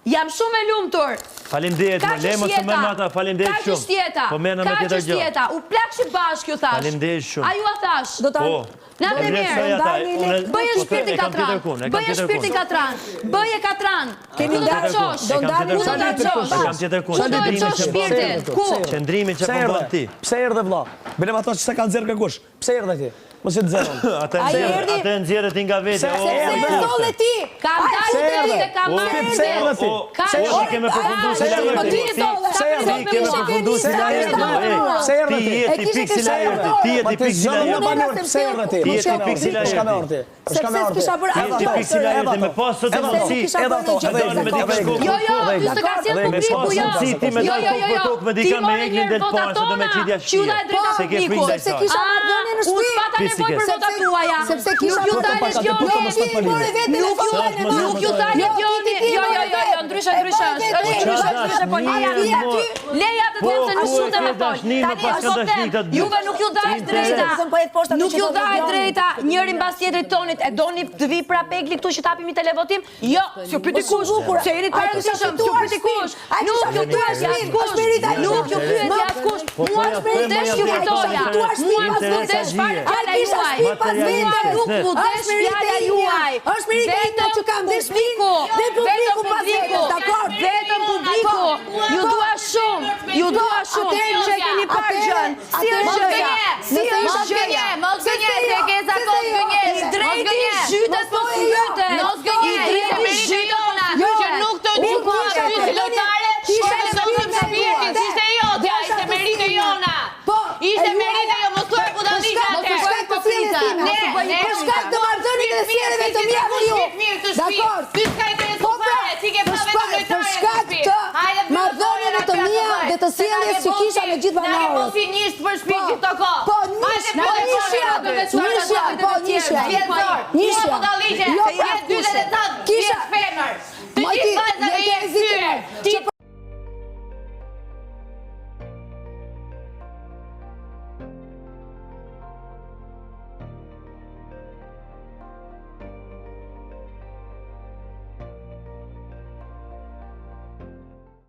Jam shumë e lumtur. Faleminderit, më le mos më mata, faleminderit shumë. Po merrna me tjetër gjë. U plakshi bashkë, ju thash. Faleminderit shumë. A ju a thash? Do ta Na të mirë. Bëje shpirtin katran. Bëje shpirtin katran. Bëje katran. Kemi dalë çosh. Do ndalim do ta çosh. Kam tjetër kund. Do të çosh shpirtin. Ku? Qëndrimin që po bën ti. Pse erdhe vlla? Bile ato që s'e kanë nxjerr kërkush. Pse erdhe ti? Mos e nxjerrën. Atë nxjerrët ti nga vete. Sepse ndolle ti. Kam dalë te kam marrë. Pse erdhe ti? Pse kemë përfunduar si la erdhi? Ti kemë përfunduar si la erdhi. Ti je tipik si la erdhi. Ti je tipik si la erdhi. Pse erdhe ti? Ti je tipik si la erdhi. Ti tipik si la erdhi me pas sot mundsi. Edhe ato. Jo, ty s'të ka sjell publiku, jo. Si ti me tokë me dikën me eglin del pas do me çidja shi. Se ke frikë se kisha marrëdhënie në shtëpi. Nevojë për votat tuaja. Sepse kisha ju dalë gjoni. Nuk ju dalë gjoni. Jo, ndryshe. Po leja të thënë në shumë më fol. Juve nuk ju dalë drejta. Nuk ju dalë drejta njëri mbas tjetrit tonit. E doni të vi prapë egli këtu që tapim televotim? Jo, s'ju pyeti kush. Se jeni të rëndësishëm, s'ju pyeti kush. Nuk ju pyet askush. Nuk ju pyet askush. Mua s'pëndesh ju fitoja. Mua s'pëndesh fare fjala juaj. Nuk u desh fjala juaj. Është meritë që kam desh publiku. Dhe publiku pas vetes, dakor? Vetëm publiku. Ju dua shumë. Ju dua shumë. Që keni parë gjën. Si është gjëja? Si është gjëja? Mos gënje, se ke zakon gënjes. I drejti zhytet po fytyte. Mos gënje, i drejti zhytona. Që nuk të gjykoj ty si lotare. Ishte zotëm shpirtin, ishte jotja, ishte meritë jona. Ishte meritë jo, mos thuaj budalliqate. Për shkak të marrëdhënieve të sjelljes të mia me ju. Dakor. Ty s'ka interes fare, ti ke pa vetëm lojtare. Për shkak të marrëdhënieve të mia dhe të sjelljes që kisha me gjithë banorët. Ne mos i nish për shtëpi gjithë to kohë. Po, nishja.